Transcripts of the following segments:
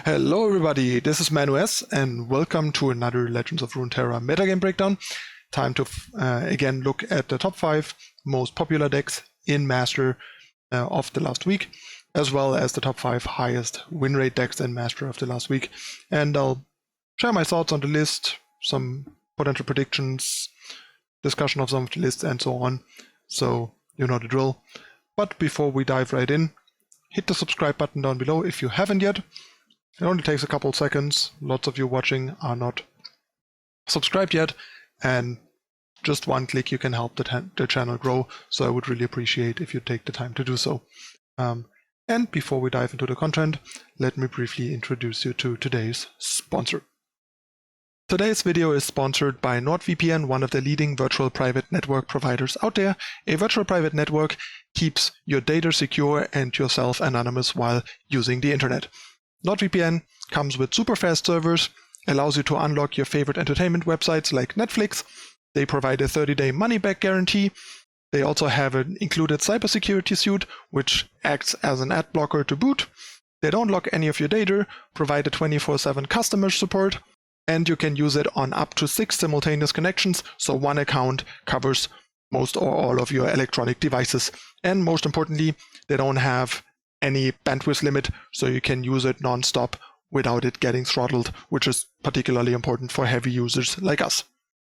Hello everybody, this is ManuS and welcome to another Legends of Runeterra metagame breakdown. Time to again look at the top 5 most popular decks in Master of the last week, as well as the top 5 highest win rate decks in Master of the last week. And I'll share my thoughts on the list, some potential predictions, discussion of some of the lists and so on, so you know the drill. But before we dive right in, hit the subscribe button down below if you haven't yet. It only takes a couple seconds. Lots of you watching are not subscribed yet, and just one click you can help the channel grow, so I would really appreciate if you take the time to do so. And before we dive into the content, let me briefly introduce you to today's sponsor. Today's video is sponsored by NordVPN, one of the leading virtual private network providers out there. A virtual private network keeps your data secure and yourself anonymous while using the internet. NordVPN comes with super fast servers, allows you to unlock your favorite entertainment websites like Netflix. They provide a 30-day money-back guarantee. They also have an included cybersecurity suite, which acts as an ad blocker to boot. They don't lock any of your data, provide a 24/7 customer support, and you can use it on up to 6 simultaneous connections, so one account covers most or all of your electronic devices. And most importantly, they don't have any bandwidth limit, so you can use it non-stop without it getting throttled, which is particularly important for heavy users like us.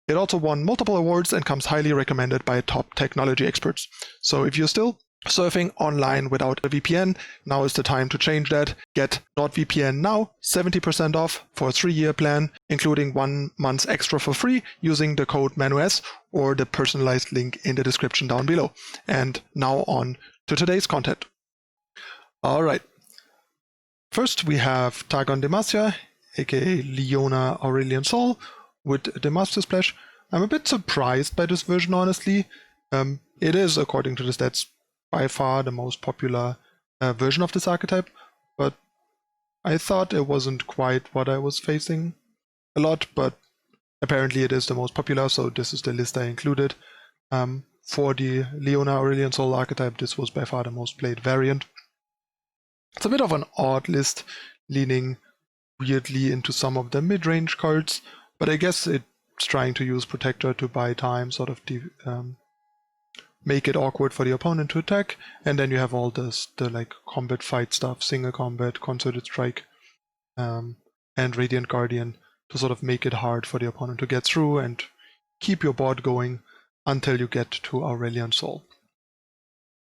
It also won multiple awards and comes highly recommended by top technology experts. So if you're still surfing online without a VPN, now is the time to change that. Get NordVPN now, 70% off for a 3-year plan, including 1 month extra for free using the code ManuS or the personalized link in the description down below. And now on to today's content. Alright, first we have Targon Demacia, aka Leona Aurelian Sol, with Demacia Splash. I'm a bit surprised by this version, honestly. It is, according to the stats, by far the most popular version of this archetype, but I thought it wasn't quite what I was facing a lot, but apparently it is the most popular, so this is the list I included. For the Leona Aurelian Sol archetype, this was by far the most played variant. It's a bit of an odd list, leaning weirdly into some of the mid-range cards, but I guess it's trying to use Protector to buy time, sort of make it awkward for the opponent to attack, and then you have all the like combat fight stuff, single combat, concerted strike, and Radiant Guardian to sort of make it hard for the opponent to get through and keep your board going until you get to Aurelian Sol.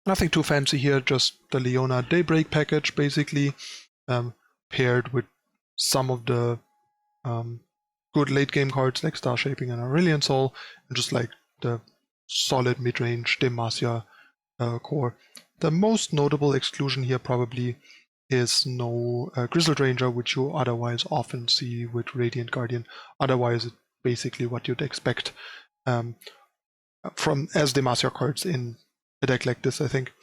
Nothing too fancy here, just the Leona Daybreak package, basically, paired with some of the good late-game cards like Star Shaping and Aurelian Sol, and just like the solid mid-range Demacia core. The most notable exclusion here probably is no Grizzled Ranger, which you otherwise often see with Radiant Guardian. Otherwise, it's basically what you'd expect from as Demacia cards in a deck like this, I think.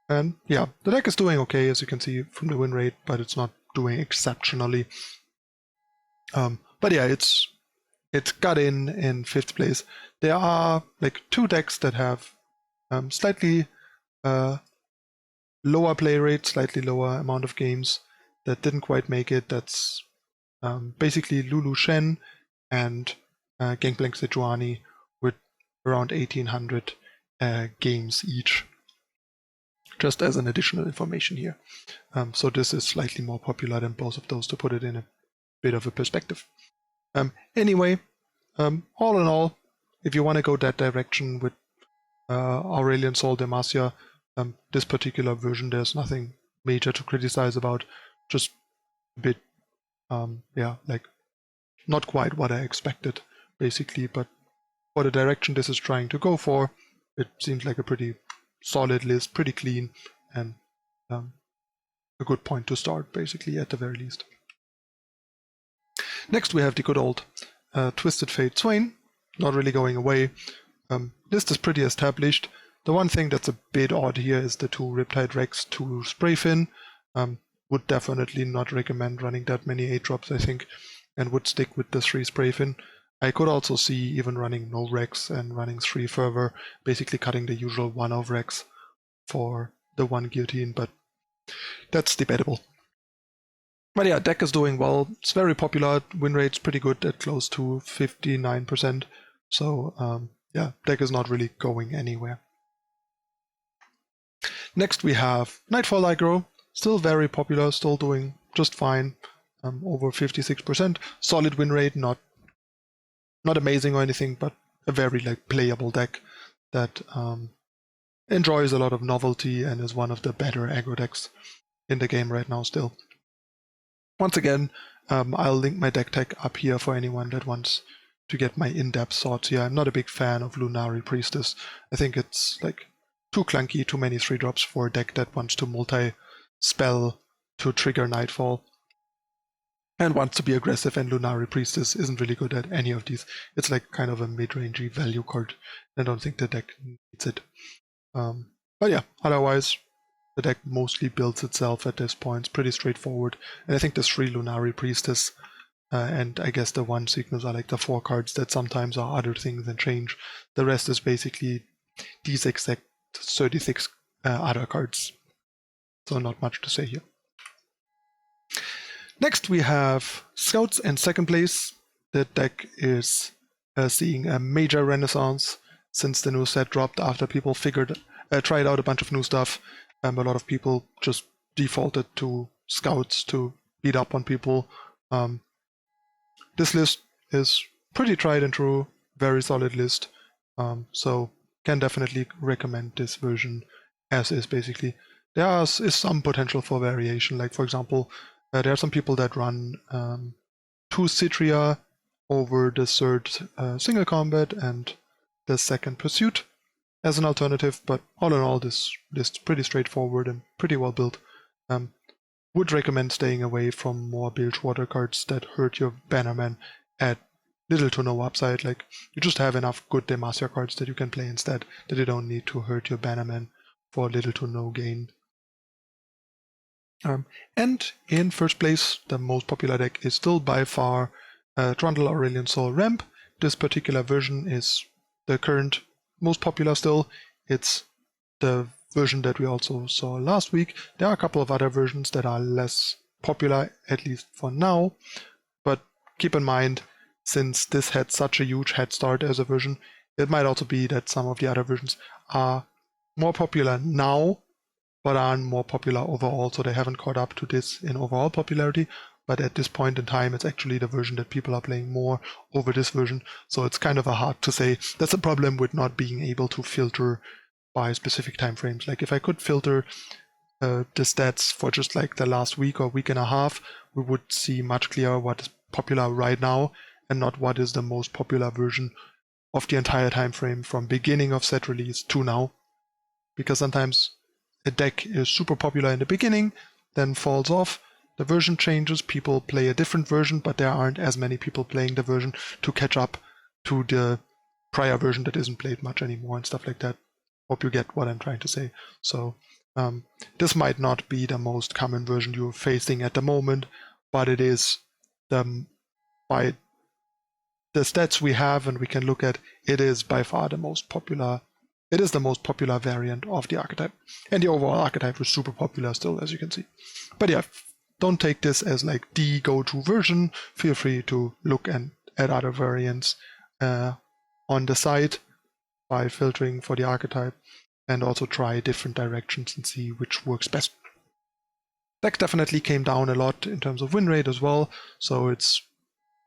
And yeah, the deck is doing okay, as you can see from the win rate, but it's not doing exceptionally. But yeah, it's got in 5th place. There are like 2 decks that have slightly lower play rate, slightly lower amount of games that didn't quite make it. That's basically Lulu Shen and Gangplank Sejuani with around 1800 games each, just as an additional information here. So this is slightly more popular than both of those, to put it in a bit of a perspective. Anyway, all in all, if you want to go that direction with Aurelian Sol Demacia, this particular version, there's nothing major to criticize about, just a bit, yeah, like not quite what I expected, basically, but for the direction this is trying to go for, it seems like a pretty solid list, pretty clean, and a good point to start, basically, at the very least. Next we have the good old Twisted Fate Swain, not really going away. List is pretty established. The one thing that's a bit odd here is the 2 Riptide Rex, 2 Sprayfin. Would definitely not recommend running that many 8-drops, I think, and would stick with the 3 Sprayfin. I could also see even running no Rex and running 3 Fervor, basically cutting the usual 1 of Rex for the 1 Guillotine, but that's debatable. But yeah, deck is doing well. It's very popular. Win rate's pretty good at close to 59%. So yeah, deck is not really going anywhere. Next we have Nightfall aggro. Still very popular, still doing just fine. Over 56%. Solid win rate, not amazing or anything, but a very playable deck that enjoys a lot of novelty and is one of the better aggro decks in the game right now still. Once again, I'll link my deck tag up here for anyone that wants to get my in-depth thoughts here. I'm not a big fan of Lunari Priestess. I think it's too clunky, too many 3-drops for a deck that wants to multi-spell to trigger Nightfall and wants to be aggressive, and Lunari Priestess isn't really good at any of these. It's kind of a mid-rangey value card. I don't think the deck needs it. But yeah, otherwise, the deck mostly builds itself at this point. It's pretty straightforward. And I think the 3 Lunari Priestess and I guess the 1 Cygnus are the 4 cards that sometimes are other things and change. The rest is basically these exact 36 other cards. So not much to say here. Next we have Scouts in second place. The deck is seeing a major renaissance since the new set dropped after people tried out a bunch of new stuff. A lot of people just defaulted to Scouts to beat up on people. This list is pretty tried and true, very solid list. So can definitely recommend this version as is basically. There is some potential for variation. For example, there are some people that run 2 Citria over the 3rd single combat and the 2nd pursuit as an alternative, but all in all, this list is pretty straightforward and pretty well built. Would recommend staying away from more Bilgewater cards that hurt your Bannerman at little to no upside. You just have enough good Demacia cards that you can play instead, that you don't need to hurt your Bannerman for little to no gain. And in first place, the most popular deck is still by far Trundle Aurelian Soul Ramp. This particular version is the current most popular still. It's the version that we also saw last week. There are a couple of other versions that are less popular, at least for now, but keep in mind, since this had such a huge head start as a version, it might also be that some of the other versions are more popular now, but aren't more popular overall, so they haven't caught up to this in overall popularity. But at this point in time, it's actually the version that people are playing more over this version, so it's kind of hard to say. That's a problem with not being able to filter by specific time frames. If I could filter the stats for just the last week or week and a half, we would see much clearer what is popular right now and not what is the most popular version of the entire time frame from beginning of set release to now. Because sometimes a deck is super popular in the beginning, then falls off, the version changes, people play a different version, but there aren't as many people playing the version to catch up to the prior version that isn't played much anymore and stuff like that. Hope you get what I'm trying to say. So this might not be the most common version you're facing at the moment, but it is by the stats we have and we can look at, it is by far the most popular. It is the most popular variant of the archetype. And the overall archetype is super popular still, as you can see. But yeah, don't take this as the go-to version. Feel free to look at other variants on the site by filtering for the archetype, and also try different directions and see which works best. Deck definitely came down a lot in terms of win rate as well, so it's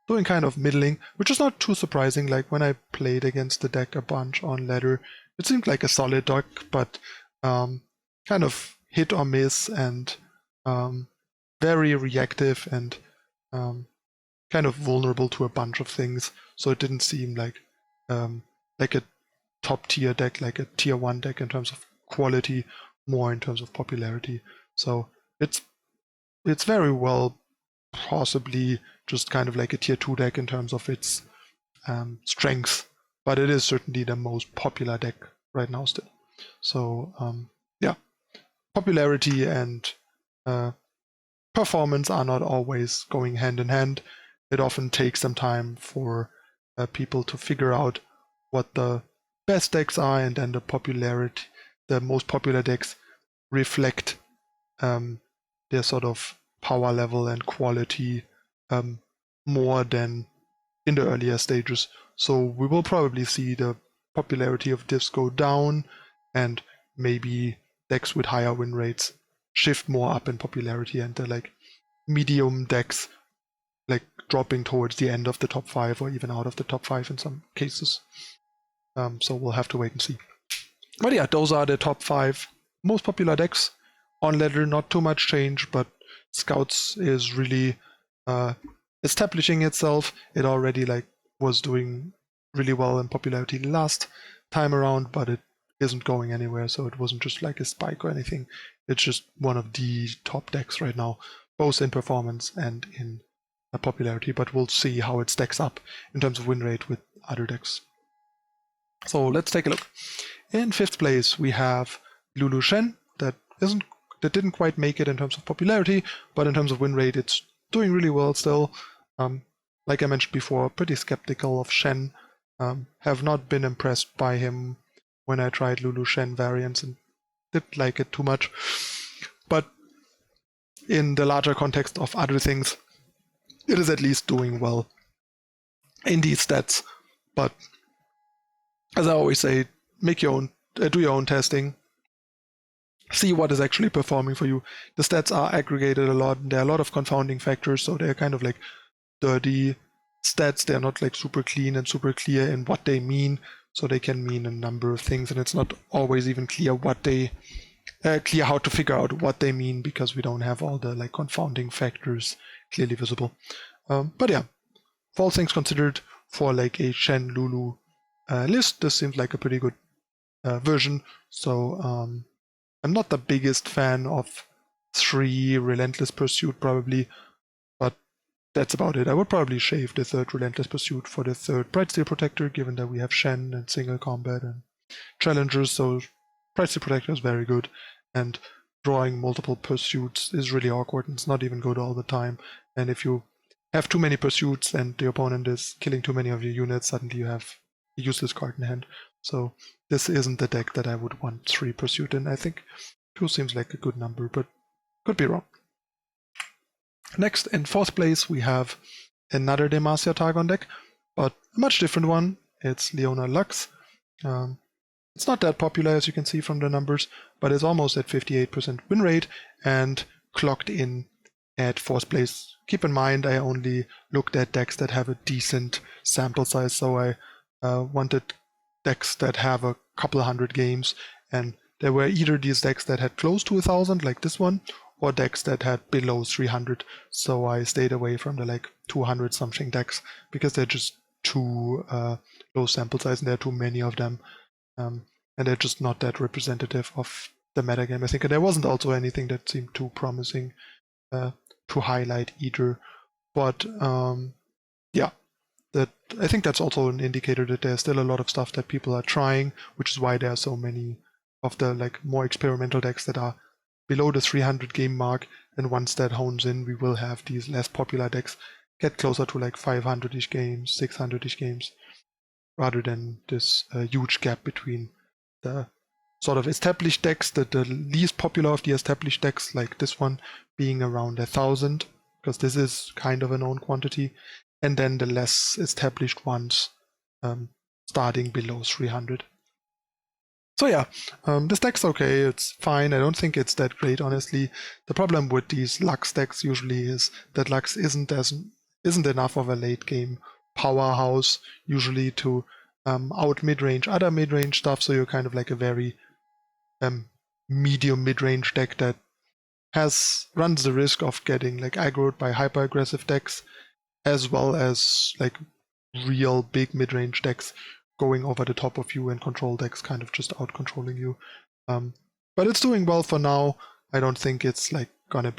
doing kind of middling, which is not too surprising. When I played against the deck a bunch on ladder, it seemed like a solid deck, but kind of hit or miss and very reactive and kind of vulnerable to a bunch of things. So it didn't seem like a top tier deck, like a tier 1 deck in terms of quality, more in terms of popularity. So it's very well possibly just kind of like a tier 2 deck in terms of its strength, but it is certainly the most popular deck right now still. So yeah, popularity and performance are not always going hand in hand. It often takes some time for people to figure out what the best decks are, and then the most popular decks reflect their sort of power level and quality more than in the earlier stages. So we will probably see the popularity of diffs go down, and maybe decks with higher win rates shift more up in popularity, and the like medium decks like dropping towards the end of the top 5 or even out of the top 5 in some cases. So we'll have to wait and see. But yeah, those are the top 5 most popular decks. On ladder, not too much change, but Scouts is really establishing itself. It already like was doing really well in popularity last time around, but it isn't going anywhere, so it wasn't just like a spike or anything. It's just one of the top decks right now, both in performance and in popularity, but we'll see how it stacks up in terms of win rate with other decks. So let's take a look. In 5th place we have Lulu Shen, that didn't quite make it in terms of popularity, but in terms of win rate it's doing really well still. Like I mentioned before, pretty skeptical of Shen. Have not been impressed by him when I tried Lulu Shen variants and didn't like it too much. But in the larger context of other things, it is at least doing well in these stats. But as I always say, make your own, do your own testing. See what is actually performing for you. The stats are aggregated a lot. There are a lot of confounding factors, so they're kind of like dirty stats. They're not like super clean and super clear in what they mean. So they can mean a number of things, and it's not always even clear what they clear how to figure out what they mean, because we don't have all the like confounding factors clearly visible. But yeah, for all things considered, for like a Shen Lulu list, this seems like a pretty good version. So I'm not the biggest fan of 3 Relentless Pursuit probably, but that's about it. I would probably shave the 3rd Relentless Pursuit for the 3rd Brightsteel Protector, given that we have Shen and single combat and challengers, so Brightsteel Protector is very good, and drawing multiple pursuits is really awkward, and it's not even good all the time. And if you have too many pursuits and the opponent is killing too many of your units, suddenly you have a useless card in hand. So this isn't the deck that I would want 3 pursuit in. I think 2 seems like a good number, but could be wrong. Next, in 4th place, we have another Demacia Targon deck, but a much different one. It's Leona Lux. It's not that popular, as you can see from the numbers, but it's almost at 58% win rate and clocked in at 4th place. Keep in mind, I only looked at decks that have a decent sample size, so I wanted decks that have a couple hundred games, and there were either these decks that had close to 1,000, like this one, or decks that had below 300, so I stayed away from the like 200 something decks, because they're just too low sample size and there are too many of them, and they're just not that representative of the metagame, I think. And there wasn't also anything that seemed too promising to highlight either. But yeah, I think that's also an indicator that there's still a lot of stuff that people are trying, which is why there are so many of the like more experimental decks that are below the 300 game mark, and once that hones in, we will have these less popular decks get closer to like 500-ish games, 600-ish games, rather than this huge gap between the sort of established decks, the least popular of the established decks, like this one, being around 1,000, because this is kind of a known quantity, and then the less established ones starting below 300. So yeah, this deck's okay, it's fine. I don't think it's that great, honestly. The problem with these Lux decks usually is that Lux isn't enough of a late game powerhouse usually to out mid-range other mid-range stuff, so you're kind of like a very medium mid-range deck that runs the risk of getting like aggroed by hyper-aggressive decks, as well as like real big mid-range decks going over the top of you and control decks kind of just out-controlling you. But it's doing well for now. I don't think it's like gonna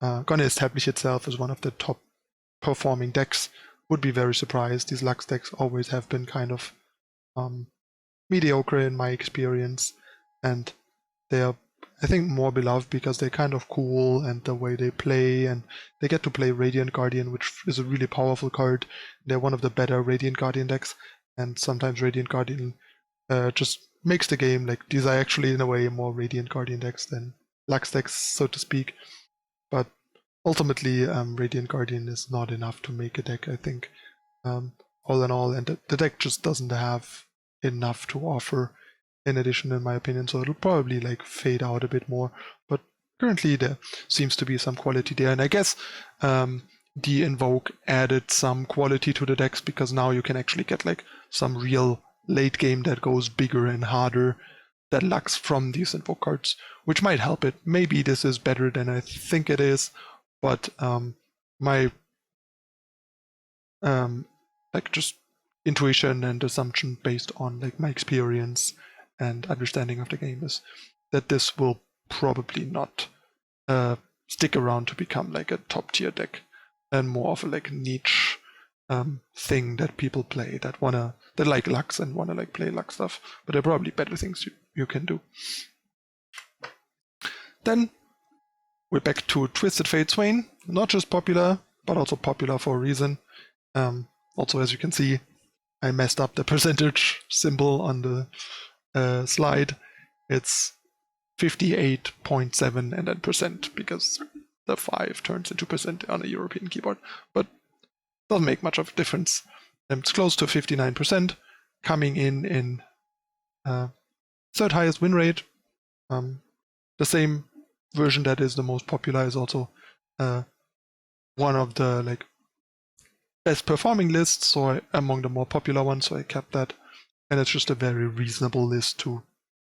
establish itself as one of the top performing decks. Would be very surprised. These Lux decks always have been kind of mediocre in my experience, and they are, I think, more beloved because they're kind of cool and the way they play, and they get to play Radiant Guardian, which is a really powerful card. They're one of the better Radiant Guardian decks, and sometimes Radiant Guardian just makes the game, like, these are actually in a way more Radiant Guardian decks than Lux decks, so to speak. But ultimately, Radiant Guardian is not enough to make a deck, I think, all in all, and the deck just doesn't have enough to offer in addition, in my opinion, so it'll probably like fade out a bit more, but currently there seems to be some quality there, and I guess the Invoke added some quality to the decks, because now you can actually get like some real late game that goes bigger and harder than Lux from these Invoke cards, which might help it. Maybe this is better than I think it is, but my like just intuition and assumption based on like my experience and understanding of the game is that this will probably not stick around to become like a top tier deck, and more of a like niche thing that people play that like Lux and wanna like play Lux stuff. But there are probably better things you can do. Then we're back to Twisted Fate Swain, not just popular, but also popular for a reason. Also, as you can see, I messed up the percentage symbol on the slide. It's 58.7 and then percent, because the 5 turns into percent on a European keyboard, but doesn't make much of a difference. It's close to 59%, coming in third highest win rate. The same version that is the most popular is also one of the like best performing lists, so among the more popular ones, so I kept that, and it's just a very reasonable list too,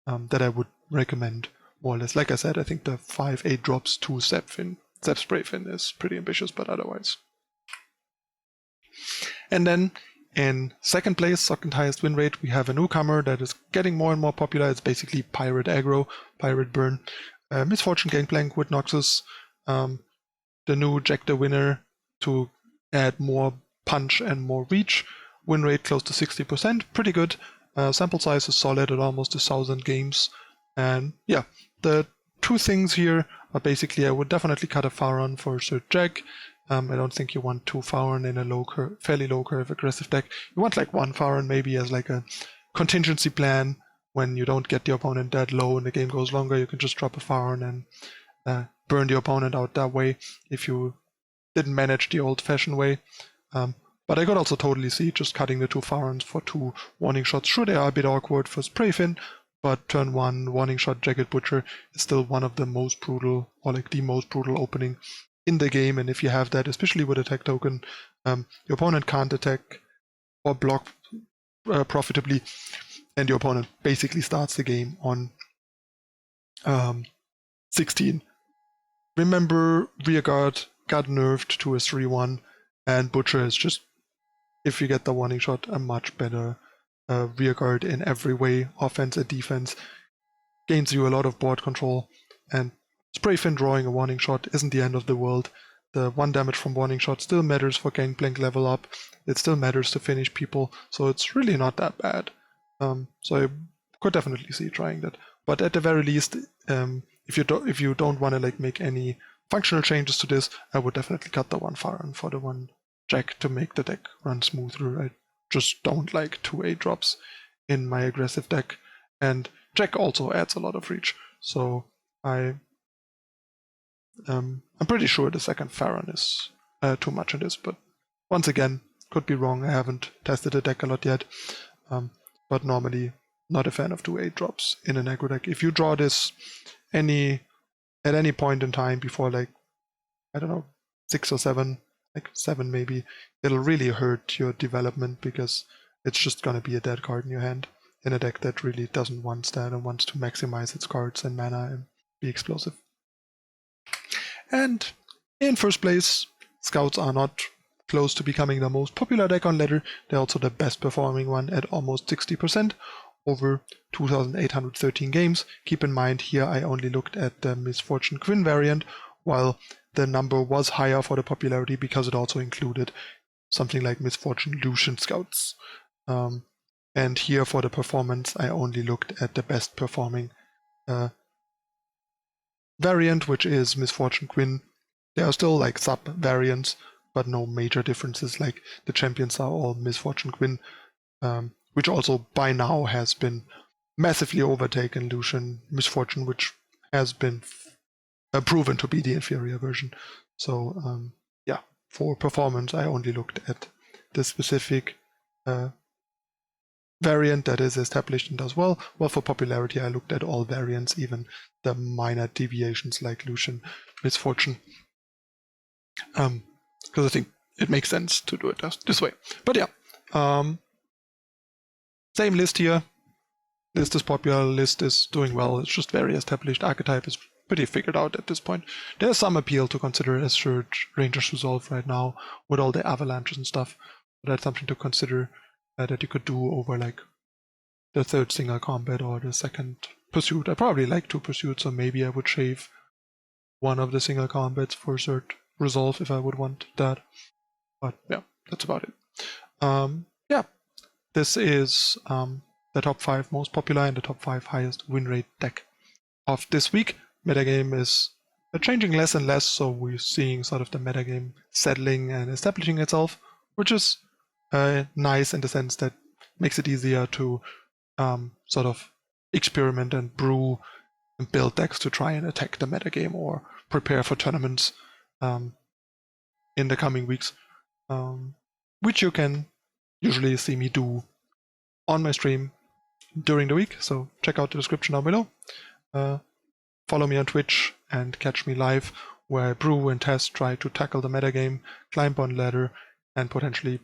that I would recommend more or less. Like I said, I think the 5/8 drops to Zepfin, Sprayfin is pretty ambitious, but otherwise. And then in second place, second highest win rate, we have a newcomer that is getting more and more popular. It's basically Pirate Aggro, Pirate Burn, Misfortune Gangplank with Noxus, the new Jack the Winner to add more punch and more reach. Win rate close to 60%, pretty good. Sample size is solid at almost 1,000 games. And yeah, the two things here are basically I would definitely cut a Faron for Sir Jack. I don't think you want 2 Faron in a fairly low curve aggressive deck. You want like 1 Faron maybe as like a contingency plan when you don't get the opponent that low and the game goes longer. You can just drop a Faron and burn the opponent out that way if you didn't manage the old-fashioned way. But I could also totally see just cutting the 2 Farons for 2 warning shots. Sure, they are a bit awkward for Sprayfin, but turn 1 warning shot Jagged Butcher is still one of the most brutal, or like the most brutal opening in the game. And if you have that, especially with a tech token, your opponent can't attack or block profitably, and your opponent basically starts the game on 16. Remember, Rearguard got nerfed to a 3/1, and Butcher is just, if you get the warning shot, a much better rearguard in every way, offense and defense, gains you a lot of board control, and Sprayfin drawing a warning shot isn't the end of the world. The 1 damage from warning shot still matters for Gangplank level up, it still matters to finish people, so it's really not that bad. So I could definitely see trying that. But at the very least, if you don't want to like make any functional changes to this, I would definitely cut the 1 Faron for the 1 Jack to make the deck run smoother. I just don't like 2 8-drops in my aggressive deck, and Jack also adds a lot of reach, so I'm pretty sure the second Faron is too much in this, but once again, could be wrong. I haven't tested the deck a lot yet, but normally not a fan of 2 8-drops in an aggro deck. If you draw this at any point in time before, like, I don't know, 6 or 7, like 7 maybe, it'll really hurt your development, because it's just gonna be a dead card in your hand in a deck that really doesn't want that and wants to maximize its cards and mana and be explosive. And in first place, Scouts are not close to becoming the most popular deck on ladder. They're also the best performing one at almost 60% over 2,813 games. Keep in mind here I only looked at the Misfortune Quinn variant, while the number was higher for the popularity because it also included something like Misfortune Lucian Scouts. And here for the performance I only looked at the best performing variant, which is Misfortune Quinn. There are still like sub variants, but no major differences. Like the champions are all Misfortune Quinn, which also by now has been massively overtaken Lucian Misfortune, which has been proven to be the inferior version. So yeah, for performance, I only looked at the specific variant that is established and does well. Well, for popularity, I looked at all variants, even the minor deviations like Lucian Misfortune, because I think it makes sense to do it this way. But yeah, same list here. List is popular, list is doing well. It's just very established. Archetype is pretty figured out at this point. There's some appeal to consider as Search Ranger's Resolve right now with all the avalanches and stuff. But that's something to consider that you could do over like the third single combat or the second pursuit. I probably like 2 pursuits, so maybe I would shave one of the single combats for Search Resolve if I would want that. But yeah, that's about it. Yeah, this is the top 5 most popular and the top 5 highest win rate deck of this week. Metagame is changing less and less, so we're seeing sort of the metagame settling and establishing itself, which is nice in the sense that makes it easier to sort of experiment and brew and build decks to try and attack the metagame or prepare for tournaments in the coming weeks, which you can usually see me do on my stream during the week. So check out the description down below. Follow me on Twitch and catch me live, where I brew and test, try to tackle the metagame, climb on ladder, and potentially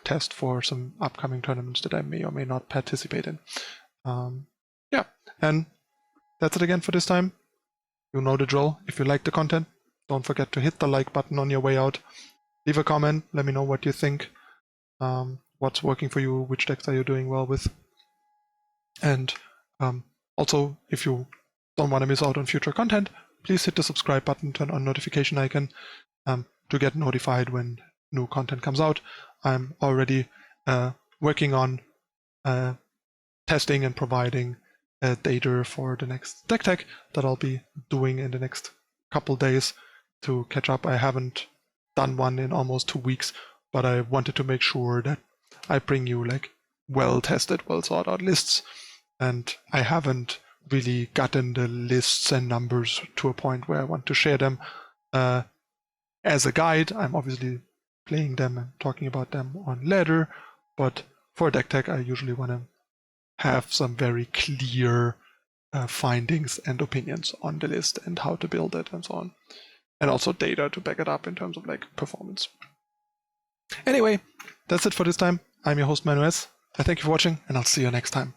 test for some upcoming tournaments that I may or may not participate in. Yeah, and that's it again for this time. You know the drill. If you like the content, don't forget to hit the like button on your way out. Leave a comment, let me know what you think, what's working for you, which decks are you doing well with. And also, if you don't want to miss out on future content, please hit the subscribe button, turn on notification icon to get notified when new content comes out. I'm already working on testing and providing data for the next deck tech that I'll be doing in the next couple days to catch up. I haven't done one in almost 2 weeks, but I wanted to make sure that I bring you like well-tested, well-thought-out lists, and I haven't really gotten the lists and numbers to a point where I want to share them as a guide. I'm obviously playing them and talking about them on ladder, but for deck tech I usually want to have some very clear findings and opinions on the list and how to build it and so on, and also data to back it up in terms of like performance. Anyway, that's it for this time. I'm your host ManuS. I thank you for watching, and I'll see you next time.